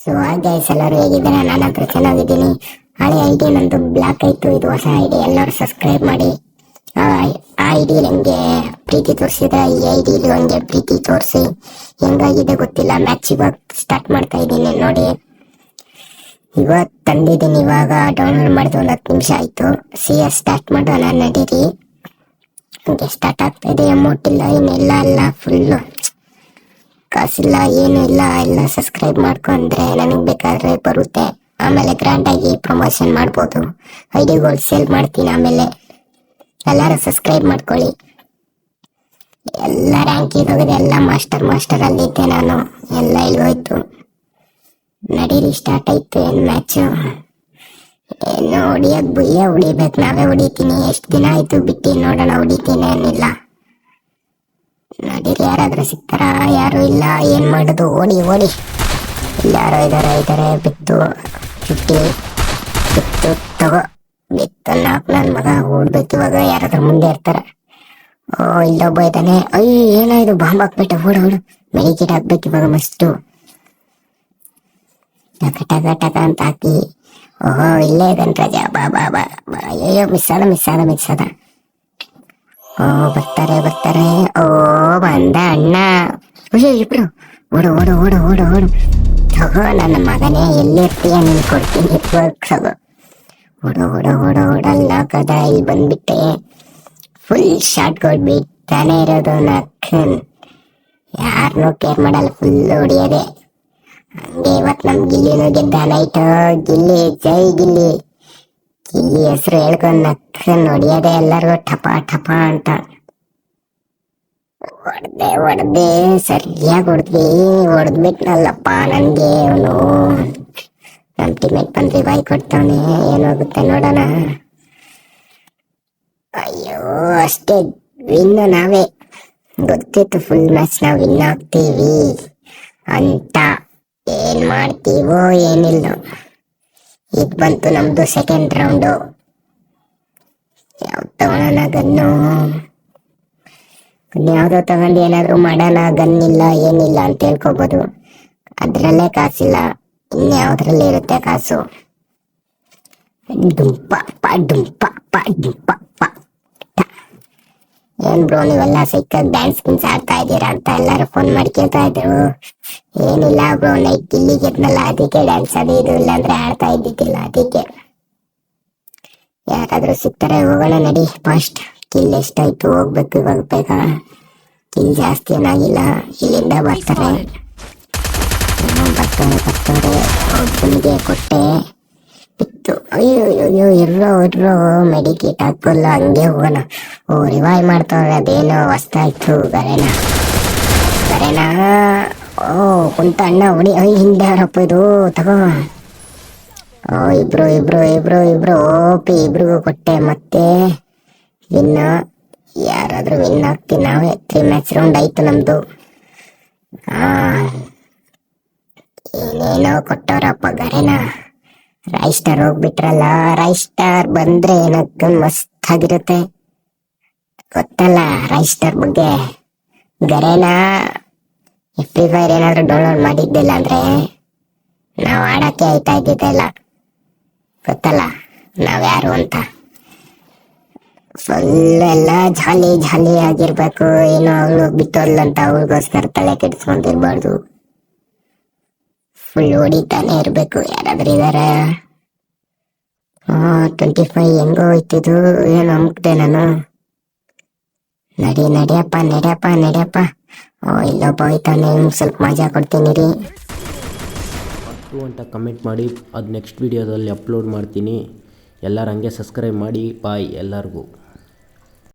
So guys ಎಲ್ಲರೂ ಹೇಗಿದ್ದಾರೆ? ನಾನು ಹತ್ರ ಚೆನ್ನಾಗಿದ್ದೀನಿ. ಹಳೆ ಐಡಿ ನಂದು ಬ್ಲಾಕ್ ಆಯ್ತು, ಇದು ಹೊಸ ಐಡಿ. ಎಲ್ಲರೂ ಸಬ್ಸ್ಕ್ರೈಬ್ ಮಾಡಿ. ಆ ಐಡಿ ನಂಗೆ ಪ್ರೀತಿ ತೋರಿಸಿದ್ರೆ ಈ ಐಡಿಲಿ ಹಂಗೆ ಪ್ರೀತಿ ತೋರಿಸಿ. ಹೆಂಗಾಗಿದೆ ಗೊತ್ತಿಲ್ಲ. ಮ್ಯಾಚ್ ಇವಾಗ ಸ್ಟಾರ್ಟ್ ಮಾಡ್ತಾ ಇದ್ದೀನಿ ನೋಡಿ. ಇವತ್ತು ತಂದಿದ್ದೀನಿ, ಇವಾಗ ಡೌನ್ಲೋಡ್ ಮಾಡಿದ 10 ನಿಮಿಷ ಆಯ್ತು. CS ಸ್ಟಾರ್ಟ್ ಮಾಡೋಣ ನಡೀರಿ. ಹಂಗೆ ಸ್ಟಾರ್ಟ್ ಆಗ್ತಾ ಇದೆ. ಅಮೌಂಟ್ ಇಲ್ಲ, ಏನಿಲ್ಲ, ಎಲ್ಲ ಫುಲ್ಲು ಕಾಸಿಲ್ಲ, ಏನು ಇಲ್ಲ. ಎಲ್ಲ ಸಬ್ಸ್ಕ್ರೈಬ್ ಮಾಡ್ಕೊಂಡ್ರೆ ನನಗೆ ಬೇಕಾದ್ರೆ ಬರುತ್ತೆ. ಆಮೇಲೆ ಗ್ರ್ಯಾಂಡ್ ಆಗಿ ಪ್ರಮೋಷನ್ ಮಾಡ್ಬೋದು. ಐಡಿಗಳು ಸೇಲ್ ಮಾಡ್ತೀನಿ. ಆಮೇಲೆ ಎಲ್ಲರೂ ಸಬ್ಸ್ಕ್ರೈಬ್ ಮಾಡ್ಕೊಳ್ಳಿ. ಎಲ್ಲ ರ್ಯಾಂಕಿಗೆ ಹೋಗಿದೆ, ಎಲ್ಲ ಮಾಸ್ಟರ್ ಅಲ್ಲಿದ್ದೆ ನಾನು. ಎಲ್ಲ ಇಲ್ಗೋಯ್ತು. ನಡೀರಿ, ಸ್ಟಾರ್ಟ್ ಆಯ್ತು. ಏನು ಮ್ಯಾಚು, ಏನು ಹೊಡಿಯೋದು ಬುಯ್ಯ ಹೊಡಿಬೇಕು, ನಾವೇ ಹೊಡಿತೀನಿ. ಎಷ್ಟು ದಿನ ಆಯ್ತು ಬಿಟ್ಟು, ನೋಡೋಣ ಹೊಡಿತೀನಿ. ಏನಿಲ್ಲ, ನಡೀರಿ. ಯಾರಾದ್ರೂ ಸಿಗ್ತಾರ? ಯಾರು ಇಲ್ಲ. ಏನ್ ಮಾಡೋದು? ಓಡಿ ಓಡಿ. ಇಲ್ಲಿ ಯಾರೋ ಇದಾರೆ. ಬಿತ್ತು 50 ಬಿತ್ತು, ತಗೋ ಬಿತ್ತು. 4 ನನ್ನ ಮಗ ಓಡ್ಬೇಕು ಇವಾಗ. ಯಾರಾದ್ರೂ ಮುಂದೆ ಇರ್ತಾರ? ಓ, ಇಲ್ಲೊಬ್ಬ ಇದ್ದಾನೆ. ಅಯ್ಯೋ, ಏನಾಯ್ತು? ಬಾಂಬ್ ಹಾಕ್ಬಿಟ್ಟೆ. ಓಡು ಮೆಡಿಕೇಟ್ ಹಾಕ್ಬೇಕು ಇವಾಗ ಮಸ್ತು. ಟಕ ಅಂತ ಹಾಕಿ. ಓಹೋ, ಇಲ್ಲೇ ಇದ್ದಾನೆ ರಾಜ. ಬಾ ಬಾ ಬಾ ಬಾ. ಅಯ್ಯೋ, ಮಿಸ್ ಆದ. ಓ, ಬರ್ತಾರೆ. ಓ, ಬಂದ ಅಣ್ಣ. ಅಯ್ಯೋ, ಇಬ್ರು. ಓಡು. ತಗೋ ನನ್ನ ಮಗನೇ, ಎಲ್ಲಿರ್ತೀಯ? ನೀನು ಕೊಡ್ತೀನಿ. ತಗೋ. ಓಡಲ್ಲ ಕದ. ಇಲ್ಲಿ ಬಂದ್ಬಿಟ್ಟೆ. ಫುಲ್ ಶಾರ್ಟ್ ಕೊಡ್ಬಿಟ್ಟಾನೆ ಇರೋದು. ನಕ್ಕನ್ ಯಾರನ್ನೂ ಕೇರ್ ಮಾಡಲ್ಲ, ಫುಲ್ ಹೊಡಿಯೋದೆ. ಹಂಗೆ ಇವತ್ತು ನಮ್ ಗಿಲ್ಲಿನೂ ಗೆದ್ದ. ನೈಟ್ ಗಿಲ್ಲಿ, ಜೈ ಗಿಲ್ಲಿ ಹೆಸರು ಹೇಳ್ಕೊಂಡ್ ನಕ್ಕನ್ ಹೊಡಿಯೋದೆ ಎಲ್ಲರಿಗೂ. ಟಪ ಅಂತ ಹೊಡೆದೆ ಸರಿಯಾಗಿ ಹೊಡೆದ್ಬಿಟ್ನಲ್ಲಪ್ಪ. ನನ್ಗೆ ಅವನು ನಮ್ ಟೀಮೇಟ್ ಬಂದು ಬಾಯ್ ಕೊಡ್ತಾವನೆ. ಏನಾಗುತ್ತೆ ನೋಡೋಣ. ಅಯ್ಯೋ, ಅಷ್ಟೇ. ವಿನ್ ನಾವೇ. ಗೊತ್ತಿತ್ತು ಫುಲ್ ಮ್ಯಾಚ್ ನಾವು ವಿನ್ ಆಗ್ತೀವಿ ಅಂತ. ಏನ್ ಮಾಡ್ತೀವೋ ಏನಿಲ್ಲ. ಈಗ ಬಂತು ನಮ್ದು ಸೆಕೆಂಡ್ ರೌಂಡು. ಯಾವ್ದು ತಗೊಳ್ಳೋಣ? ಗನ್ನು ಯಾವ್ದೋ ತಗೊಂಡು ಏನಾದ್ರು ಮಾಡೋಣ. ಗನ್ ಇಲ್ಲ, ಏನಿಲ್ಲ ಅಂತ ಹೇಳ್ಕೋಬಹುದು. ಅದ್ರಲ್ಲೇ ಕಾಸಿಲ್ಲ, ಇನ್ಯಾವ್ದ್ರಲ್ಲಿ ಇರುತ್ತೆ ಕಾಸು? ಡುಂಪ ಏನ್ ಬ್ರೋ ನೀವೆಲ್ಲ ಸಿಕ್ಕಾಗಿ ಡ್ಯಾನ್ಸ್ ಆಡ್ತಾ ಇದ್ದೀರಾ ಅಂತ ಎಲ್ಲರೂ ಫೋನ್ ಮಾಡ್ಕೊಳ್ತಾ ಇದ್ರು. ಏನಿಲ್ಲ ಬ್ರೋ, ನೈಟ್ ಗಿಲ್ಲಿ ಗೆದ್ನಲ್ಲ, ಅದಕ್ಕೆ ಡ್ಯಾನ್ಸ್ ಅದು ಇದು, ಇಲ್ಲಾಂದ್ರೆ ಆಡ್ತಾ ಇದ್ದಿದ್ದಿಲ್ಲ. ಅದಕ್ಕೆ ಯಾರಾದ್ರೂ ಸಿಗ್ತಾರೆ? ಹೋಗೋಣ ನಡಿ ಫಾಸ್ಟ್. ಕಿಲ್ ಎಷ್ಟಾಯ್ತು? ಹೋಗ್ಬೇಕು ಇವಾಗ ಬೇಗ. ಕಿಲ್ ಜಾಸ್ತಿ ಏನಾಗಿಲ್ಲ. ಇಲ್ಲಿಂದ ಬರ್ತಾರೆ. ಒಬ್ಬನಿಗೆ ಕೊಟ್ಟೆ, ಬಿತ್ತು. ಅಯ್ಯೋ, ಇರೋ ಮೆಡಿಕೇಟ್ ಹಾಕಲ್ಲ. ಹಂಗೆ ಹೋಗೋಣ. ಓ, ರಿವೈವ್ ಮಾಡ್ತಾವ್ರೆ. ಅದೇನೋ ಹೊಸ್ತಾಯ್ತು. ಗರೆನಾ. ಓ, ಕುಂತ ಅಣ್ಣ ಹೊಡಿ. ಹಿಂದೆ ಯಾರಪ್ಪ ಇದು? ತಗೋ. ಓ, ಇಬ್ರು ಓಪಿ. ಇಬ್ರಿಗೂ ಕೊಟ್ಟೆ. ಮತ್ತೆ ವಿನ್. ಯಾರಾದ್ರೂ ವಿನ್ ಆಗ್ತೀವಿ ನಾವೇ. 3 ಮ್ಯಾಚ್ ರೌಂಡ್ ಆಯ್ತು ನಮ್ದು. ಏನೇನೋ ಕೊಟ್ಟವ್ರಪ್ಪ. ಗರೆನಾ ರೈಸ್ಟಾರ್ ಹೋಗ್ಬಿಟ್ರಲ್ಲ. ರೈಸ್ಟಾರ್ ಬಂದ್ರೆ ಏನಕ್ಕೆ ಮಸ್ತ್ ಆಗಿರುತ್ತೆ ಗೊತ್ತಲ್ಲ ರೈಸ್ಟಾರ್ ಬಗ್ಗೆ. ಗರೆನಾ ಫ್ರೀ ಫೈರ್ ಏನಾದ್ರು ಡೌನ್ಲೋಡ್ ಮಾಡಿದ್ದಿಲ್ಲ ಅಂದ್ರೆ ನಾವು ಆಡಕ್ಕೆ ಆಯ್ತಾ ಇದ್ದಿದ್ದೆಲ್ಲ. ಗೊತ್ತಲ್ಲ ನಾವ್ ಯಾರು ಅಂತ. ಫುಲ್ ಎಲ್ಲ ಜಾಲಿ ಆಗಿರ್ಬೇಕು. ಏನೋ ಅವಳು ಬಿಟ್ಟೋದ್ಲಂತ ಅವಳಿಗೋಸ್ಕರ ತಲೆ ಕೆಡಿಸ್ಕೊಂತಿರ್ಬಾರ್ದು. ಫುಲ್ ಹೊಡಿತಾನೆ ಇರ್ಬೇಕು. ಯಾರಾದ್ರೂ ಇದಾರೆ? 25 ಹೆಂಗೋ ಹೋಯ್ತಿದ್ದು. ಏನು ಅಮ್ಕ್ದೆ ನಾನು. ನಡಿಯಪ್ಪ. ಓ, ಇಲ್ಲೊಬ್ಬ ಹೋಯ್ತಾನೆ. ಸ್ವಲ್ಪ ಮಜಾ ಕೊಡ್ತೀನಿ ರೀ. ಅಂತ ಕಮೆಂಟ್ ಮಾಡಿ, ಅದು ನೆಕ್ಸ್ಟ್ ವಿಡಿಯೋದಲ್ಲಿ ಅಪ್ಲೋಡ್ ಮಾಡ್ತೀನಿ. ಎಲ್ಲರೂ ಹಂಗೆ ಸಬ್ಸ್ಕ್ರೈಬ್ ಮಾಡಿ. ಬಾಯ್ ಎಲ್ಲರಿಗೂ.